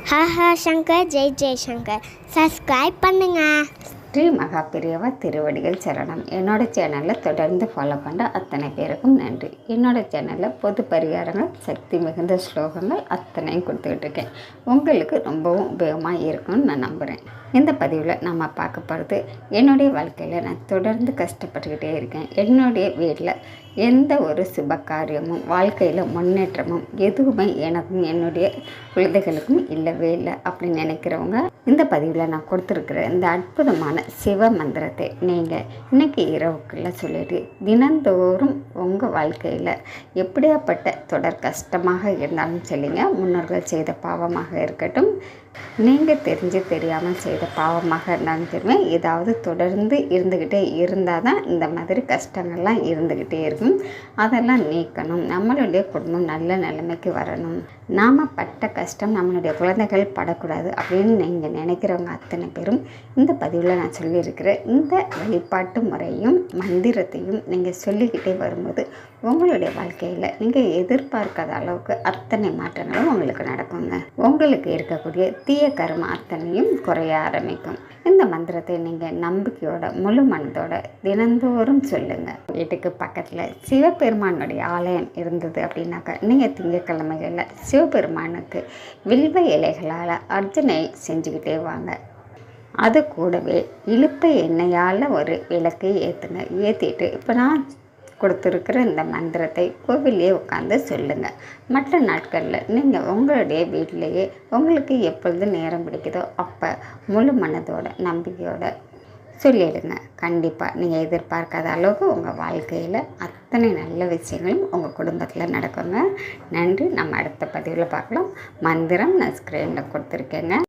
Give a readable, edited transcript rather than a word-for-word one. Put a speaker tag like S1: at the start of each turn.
S1: Haha Shankar Jai Jaishankar subscribe பண்ணுங்க.
S2: ஸ்ரீ மகா பெரியவா திருவடிகள் சரணம். என்னோட சேனலில் தொடர்ந்து ஃபாலோ பண்ணுற அத்தனை பேருக்கும் நன்றி. என்னோட சேனலில் பொது பரிகாரங்கள், சக்தி மிகுந்த ஸ்லோகங்கள் அத்தனையும் கொடுத்துக்கிட்டு இருக்கேன். உங்களுக்கு ரொம்பவும் உபயோகமாக இருக்கும்னு நான் நம்புகிறேன். இந்த பதிவில் நம்ம பார்க்க போகிறது, என்னுடைய வாழ்க்கையில் நான் தொடர்ந்து கஷ்டப்பட்டுக்கிட்டே இருக்கேன். என்னுடைய வீட்டில் எந்த ஒரு சுப காரியமும், வாழ்க்கையில் முன்னேற்றமும் எதுவுமே எனக்கும் என்னுடைய குழந்தைகளுக்கும் இல்லவே இல்லை அப்படின்னு நினைக்கிறவங்க, இந்த பதிவில் நான் கொடுத்துருக்குற இந்த அற்புதமான சிவ மந்திரத்தை நீங்கள் இன்றைக்கி இரவுக்குள்ளே சொல்லிட்டு தினந்தோறும் உங்கள் வாழ்க்கையில் எப்படியாப்பட்ட தொடர் கஷ்டமாக இருந்தாலும் சொல்லிங்க, முன்னோர்கள் செய்த பாவமாக இருக்கட்டும், நீங்கள் தெரிஞ்சு தெரியாமல் செய்த பாவமாக இருந்தாலும் தெரியுமே, ஏதாவது தொடர்ந்து இருந்துக்கிட்டே இருந்தால் தான் இந்த மாதிரி கஷ்டங்கள்லாம் இருந்துக்கிட்டே இருக்கும். அதெல்லாம் நீக்கணும். நம்மளுடைய குடும்பம் நல்ல நிலைமைக்கு வரணும். நாம் பட்ட கஷ்டம் நம்மளுடைய குழந்தைகள் படக்கூடாது அப்படின்னு நீங்கள் நினைக்கிறவங்க அத்தனை பேரும் இந்த பதிவில் நான் சொல்லியிருக்கிற இந்த வழிபாட்டு முறையும் மந்திரத்தையும் நீங்கள் சொல்லிக்கிட்டே வரும்போது உங்களுடைய வாழ்க்கையில் நீங்கள் எதிர்பார்க்காத அளவுக்கு அத்தனை மாற்றங்களும் உங்களுக்கு நடக்குங்க. உங்களுக்கு இருக்கக்கூடிய தீய கர்மம் அத்தனையும் குறைய ஆரம்பிக்கும். இந்த மந்திரத்தை நீங்கள் நம்பிக்கையோட முழு மனதோட தினந்தோறும் சொல்லுங்கள். வீட்டுக்கு பக்கத்தில் சிவபெருமானுடைய ஆலயம் இருந்தது அப்படின்னாக்கா, நீங்கள் திங்கட்கிழமைகளில் சிவபெருமானுக்கு வில்வ இலைகளால் அர்ச்சனை செஞ்சுக்கிட்டே வாங்க. அது கூடவே இழுப்பை எண்ணெயால் ஒரு விளக்கை ஏற்றுங்க. ஏற்றிட்டு இப்போ நான் கொடுத்துருக்கிற இந்த மந்திரத்தை கோவிலே உட்காந்து சொல்லுங்கள். மற்ற நாட்களில் நீங்கள் உங்களுடைய வீட்டிலையே உங்களுக்கு எப்பொழுது நேரம் பிடிக்குதோ அப்போ முழு மனதோட நம்பிக்கையோட சொல்லிடுங்க. கண்டிப்பாக நீங்கள் எதிர்பார்க்காத அளவுக்கு உங்கள் வாழ்க்கையில் அத்தனை நல்ல விஷயங்களும் உங்கள் குடும்பத்தில் நடக்குங்க. நன்றி. நம்ம அடுத்த பதிவில் பார்க்கலாம். மந்திரம் நான் ஸ்க்ரீனில் கொடுத்துருக்கேங்க.